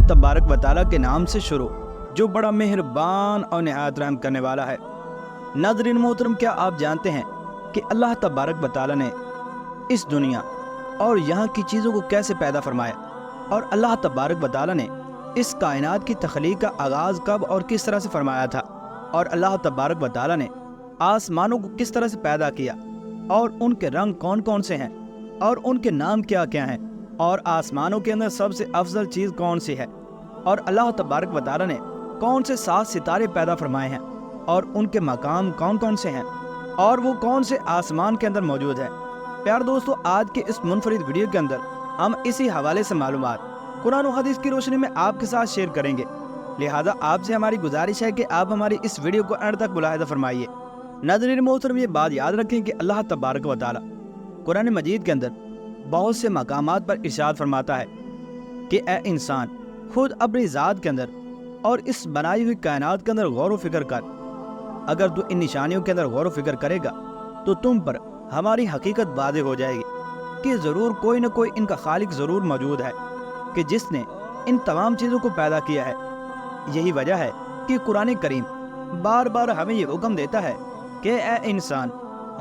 तबारक व तआला के नाम से शुरू जो बड़ा मेहरबान और निहायत रहम करने वाला है। नाज़रीन मोहतरम, क्या आप जानते हैं कि अल्लाह तबारक व तआला ने इस दुनिया और यहाँ की चीज़ों को कैसे पैदा फरमाया, और अल्लाह तबारक व तआला ने इस कायनात की तख्लीक का आगाज़ कब और किस तरह से फरमाया था, और अल्लाह तबारक व तआला ने आसमानों को किस तरह से पैदा किया, और उनके रंग कौन कौन से हैं, और उनके नाम क्या क्या हैं, और आसमानों के अंदर सबसे अफजल चीज़ कौन सी है, और अल्लाह तबारक व तआला ने कौन से 7 सितारे पैदा फरमाए हैं, और उनके मकाम कौन कौन से हैं, और वो कौन से आसमान के अंदर मौजूद है। प्यार दोस्तों, आज के इस मुनफरिद वीडियो के अंदर हम इसी हवाले से मालूमात कुरान और हदीस की रोशनी में आपके साथ शेयर करेंगे। लिहाजा आपसे हमारी गुजारिश है कि आप हमारी इस वीडियो को अंत तक मुलाहिज़ा फरमाइए। नाज़रीन मोहतरम, ये बात याद रखें कि अल्लाह तबारक व तआला कुरान मजीद के अंदर बहुत से मकामात पर इरशाद फरमाता है कि ए इंसान, खुद अपनी ज़ात के अंदर और इस बनाई हुई कायनात के अंदर गौर व फिक्र कर। अगर तू इन निशानियों के अंदर गौर व फिक्र करेगा तो तुम पर हमारी हकीकत वाज़ेह हो जाएगी कि ज़रूर कोई न कोई इनका खालिक ज़रूर मौजूद है कि जिसने इन तमाम चीज़ों को पैदा किया है। यही वजह है कि कुरान करीम बार बार हमें ये हुक्म देता है कि ए इंसान,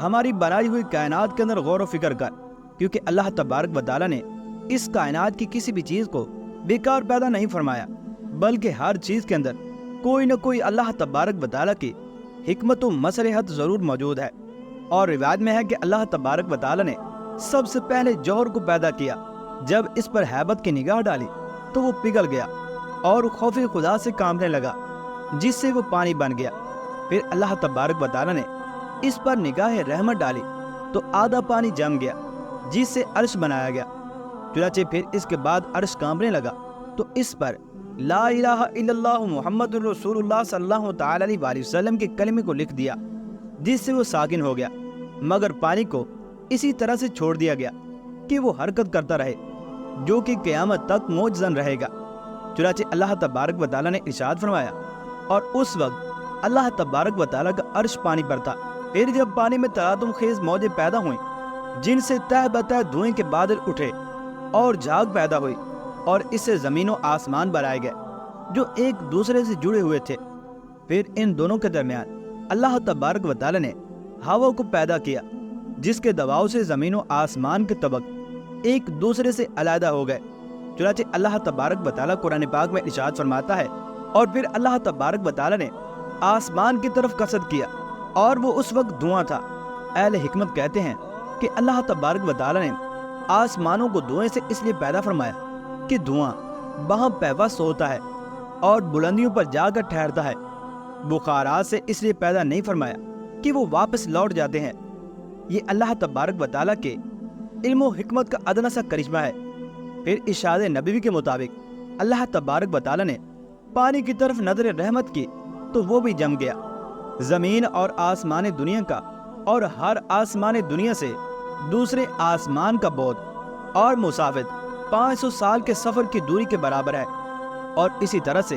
हमारी बनाई हुई कायनात के अंदर गौर व फिक्र कर, क्योंकि अल्लाह तबारक व तआला ने इस कायनात की किसी भी चीज़ को बेकार पैदा नहीं फरमाया, बल्कि हर चीज़ के अंदर कोई न कोई अल्लाह तबारक व तआला की हिकमत व मसलहत ज़रूर मौजूद है। और रिवायत में है कि अल्लाह तबारक व तआला ने सबसे पहले जौहर को पैदा किया। जब इस पर हैबत की निगाह डाली तो वो पिघल गया और खौफ खुदा से कांपने लगा, जिससे वो पानी बन गया। फिर अल्लाह तबारक व तआला ने इस पर निगाह रहमत डाली तो आधा पानी जम गया, जिससे अर्श बनाया गया। चुनाचे फिर इसके बाद अर्श कांपने लगा तो इस पर ला इलाहा इल्लल्लाह मुहम्मदुर रसूलुल्लाह सल्लल्लाहु तआला अलैहि वसल्लम के कलमे को लिख दिया, जिससे वो साकिन हो गया। मगर पानी को इसी तरह से छोड़ दिया गया कि वो हरकत करता रहे, जो कि क़यामत तक मौजज़न रहेगा। चुनाचे अल्लाह तबारक व तआला ने इरशाद फरमाया, और उस वक्त अल्लाह तबारक व तआला का अर्श पानी पर था। फिर जब पानी में तरातुम खेज मौजें पैदा हुई, जिनसे तह बतह धुएं के बादल उठे और झाग पैदा हुई, और इससे ज़मीन व आसमान बनाए गए जो एक दूसरे से जुड़े हुए थे। फिर इन दोनों के दरमियान अल्लाह तबारक व तआला ने हवा को पैदा किया, जिसके दबाव से ज़मीन व आसमान के तबक एक दूसरे से अलहदा हो गए। चुनांचे अल्लाह तबारक व तआला कुरान पाक में इरशाद फरमाता है, और फिर अल्लाह तबारक व तआला ने आसमान की तरफ कसद किया और वो उस वक्त धुआं था। अहले हिकमत कहते हैं कि अल्लाह तबारक व तआला ने आसमानों को धुएं से इसलिए पैदा फरमाया कि धुआं वहाँ पैवस्त होता है और बुलंदियों पर जाकर ठहरता है। बुखारात से इसलिए पैदा नहीं फरमाया कि वो वापस लौट जाते हैं। ये अल्लाह तबारक व तआला के इल्म व हिकमत का अदना सा करिश्मा है। फिर इरशाद नबवी के मुताबिक अल्लाह तबारक व तआला ने पानी की तरफ नजर रहमत की तो वो भी जम गया। ज़मीन और आसमान दुनिया का और हर आसमान दुनिया से दूसरे आसमान का बोध और मुसाफिर 500 साल के सफ़र की दूरी के बराबर है, और इसी तरह से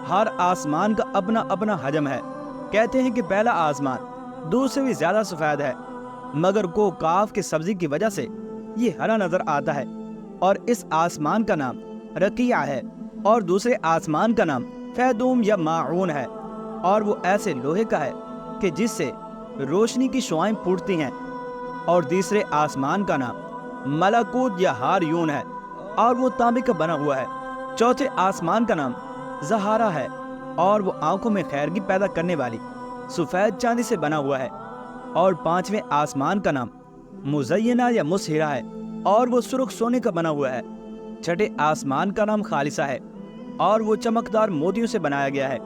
हर आसमान का अपना अपना हजम है। कहते हैं कि पहला आसमान दूसरे भी ज़्यादा सफ़ेद है, मगर को काफ के सब्ज़ी की वजह से ये हरा नज़र आता है, और इस आसमान का नाम रकिया है, और दूसरे आसमान का नाम फैदूम या माऊन है, और वो ऐसे लोहे का है कि जिससे रोशनी की शुआएं फूटती हैं। और तीसरे आसमान का नाम मलाकूत या हारयून है, और वो तांबे का बना हुआ है। चौथे आसमान का नाम ज़हारा है, और वो आंखों में खैरगी पैदा करने वाली सफ़ेद चांदी से बना हुआ है। और पांचवें आसमान का नाम मुज़य्यना या मुसहिरा है, और वो सुर्ख सोने का बना हुआ है। छठे आसमान का नाम खालिसा है, और वो चमकदार मोतियों से बनाया गया है।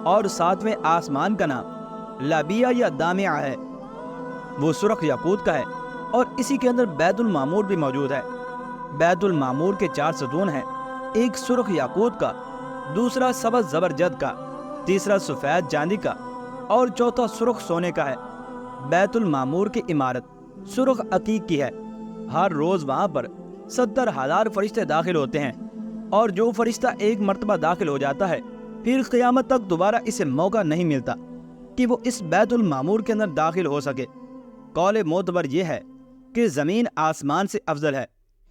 और सातवें आसमान का नाम लाबिया या दामिया है, वो सुर्ख याकूत का है, और इसी के अंदर बैतुल मामूर भी मौजूद है। बैतुल मामूर के 4 सतून हैं, एक सुर्ख याकूत का, दूसरा सबज ज़बरजद का, तीसरा सफ़ेद चांदी का, और चौथा सुर्ख सोने का है। बैतुल मामूर की इमारत सुर्ख अकीक की है। हर रोज़ वहाँ पर 70,000 फरिश्ते दाखिल होते हैं, और जो फरिश्ता एक मरतबा दाखिल हो जाता है फिर क़यामत तक दोबारा इसे मौका नहीं मिलता कि वो इस बैतुल मामूर के अंदर दाखिल हो सके। कौल मोतबर ये है कि ज़मीन आसमान से अफजल है,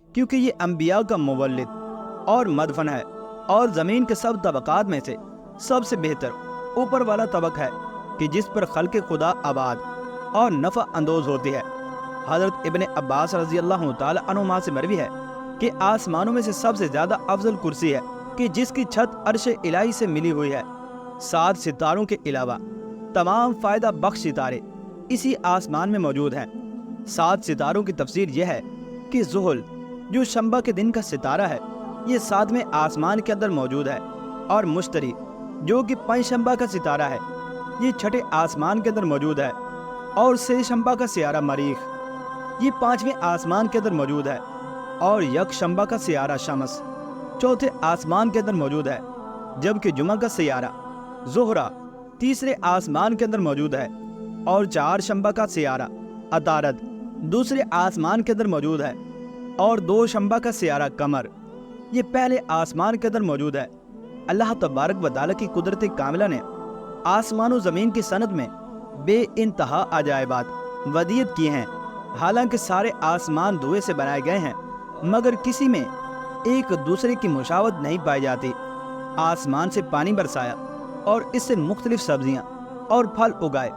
क्योंकि ये अंबिया का मुवल्लिद और मदफन है। اور زمین کے سب طبقات میں سے سب سے بہتر اوپر والا طبق ہے کہ جس پر خلق خدا آباد اور نفع اندوز ہوتی ہے۔ حضرت ابن عباس رضی اللہ تعالی عنہما سے مروی ہے کہ آسمانوں میں سے سب سے زیادہ افضل کرسی ہے کہ جس کی چھت عرش الہی سے ملی ہوئی ہے۔ 7 ستاروں کے علاوہ تمام فائدہ بخش ستارے اسی آسمان میں موجود ہیں۔ 7 ستاروں کی تفسیر یہ ہے کہ زحل جو شنبہ کے دن کا ستارہ ہے یہ 7ویں آسمان کے اندر موجود ہے، اور مشتری جو کہ پنجشنبہ کا ستارہ ہے یہ 6 آسمان کے اندر موجود ہے، اور سے شنبہ کا سیارہ مریخ یہ 5ویں آسمان کے اندر موجود ہے، اور یک شنبہ کا سیارہ شمس 4تھے آسمان کے اندر موجود ہے، جبکہ جمعہ کا سیارہ زہرہ 3رے آسمان کے اندر موجود ہے، اور 4 شنبہ کا سیارہ عطارد 2 آسمان کے اندر موجود ہے، اور 2 شنبہ کا سیارہ قمر یہ پہلے آسمان کے اندر موجود ہے۔ اللہ تبارک و تعالیٰ کی قدرت کاملہ نے آسمان و زمین کی صنعت میں بے انتہا عجائبات ودیت کیے ہیں۔ حالانکہ سارے آسمان دھوئے سے بنائے گئے ہیں، مگر کسی میں ایک دوسرے کی مشابہت نہیں پائی جاتی۔ آسمان سے پانی برسایا اور اس سے مختلف سبزیاں اور پھل اگائے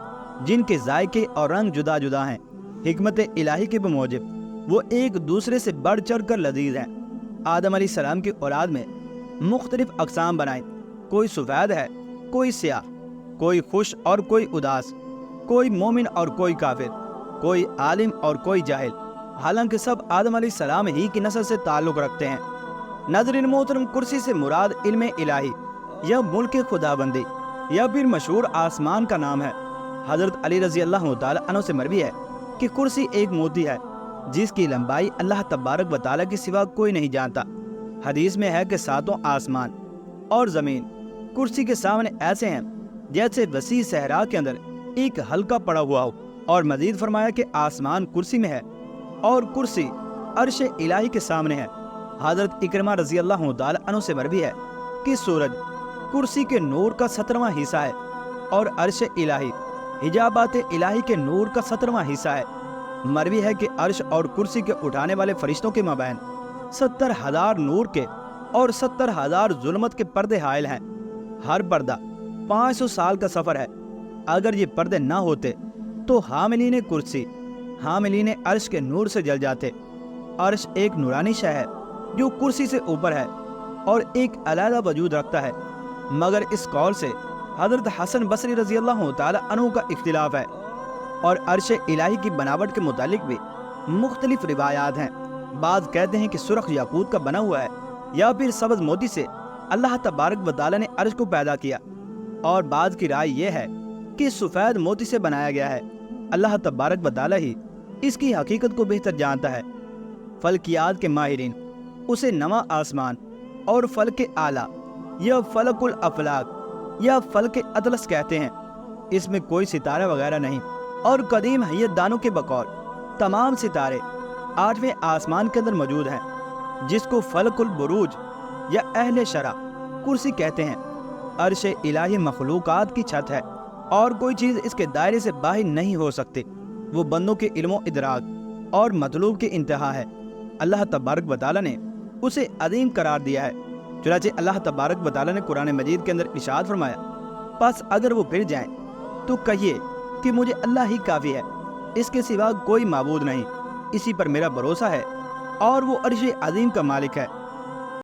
جن کے ذائقے اور رنگ جدا جدا ہیں۔ حکمت الہی کے بموجب وہ ایک دوسرے سے بڑھ چڑھ کر لذیذ ہیں۔ آدم علیہ السلام کی اولاد میں مختلف اقسام بنائیں، کوئی سفید ہے، کوئی سیاہ، کوئی خوش اور کوئی اداس، کوئی مومن اور کوئی کافر، کوئی عالم اور کوئی جاہل، حالانکہ سب آدم علیہ السلام ہی کی نسل سے تعلق رکھتے ہیں۔ ناظرین محترم، کرسی سے مراد علم الہی یا ملک خداوندی یا پھر مشہور آسمان کا نام ہے۔ حضرت علی رضی اللہ تعالی عنہ سے مروی ہے کہ کرسی ایک موتی ہے جس کی لمبائی اللہ تبارک و تعالیٰ کے سوا کوئی نہیں جانتا۔ حدیث میں ہے کہ 7 آسمان اور زمین کرسی کے سامنے ایسے ہیں جیسے وسیع صحرا کے اندر ایک حلقہ پڑا ہوا ہو، اور مزید فرمایا کہ آسمان کرسی میں ہے اور کرسی عرش الہی کے سامنے ہے۔ حضرت اکرمہ رضی اللہ تعالی عنہ سے مروی ہے کہ سورج کرسی کے نور کا 17واں حصہ ہے، اور عرش الہی حجابات الہی کے نور کا 17واں حصہ ہے۔ مروی ہے کہ عرش اور کرسی کے اٹھانے والے فرشتوں کے مابین 70,000 نور کے اور 70,000 ظلمت کے پردے حائل ہیں۔ ہر پردہ 500 سال کا سفر ہے۔ اگر یہ پردے نہ ہوتے تو حاملین کرسی حاملین عرش کے نور سے جل جاتے۔ عرش ایک نورانی شے ہے جو کرسی سے اوپر ہے اور ایک علیحدہ وجود رکھتا ہے، مگر اس قول سے حضرت حسن بصری رضی اللہ تعالی عنہ کا اختلاف ہے، اور عرش الہی کی بناوٹ کے متعلق بھی مختلف روایات ہیں۔ بعض کہتے ہیں کہ سرخ یاقوت کا بنا ہوا ہے، یا پھر سبز موتی سے اللہ تبارک و تعالیٰ نے عرش کو پیدا کیا، اور بعض کی رائے یہ ہے کہ سفید موتی سے بنایا گیا ہے۔ اللہ تبارک و تعالیٰ ہی اس کی حقیقت کو بہتر جانتا ہے۔ فلکیات کے ماہرین اسے نواں آسمان اور فلک اعلیٰ یا فلک الافلاک یا فلک اطلس کہتے ہیں۔ اس میں کوئی ستارہ وغیرہ نہیں، اور قدیم حیت دانوں کے بقول تمام ستارے 8ویں آسمان کے اندر موجود ہیں، جس کو فلک البروج یا اہل شرع کرسی کہتے ہیں۔ عرش الہی مخلوقات کی چھت ہے، اور کوئی چیز اس کے دائرے سے باہر نہیں ہو سکتی۔ وہ بندوں کے علم و ادراک اور مطلوب کے انتہا ہے۔ اللہ تبارک و تعالیٰ نے اسے عظیم قرار دیا ہے۔ چنانچہ اللہ تبارک و تعالیٰ نے قرآن مجید کے اندر ارشاد فرمایا، پس اگر وہ پھر جائیں تو کہیے کہ مجھے اللہ ہی کافی ہے، اس کے سوا کوئی معبود نہیں، اسی پر میرا بھروسہ ہے، اور وہ عرش عظیم کا مالک ہے۔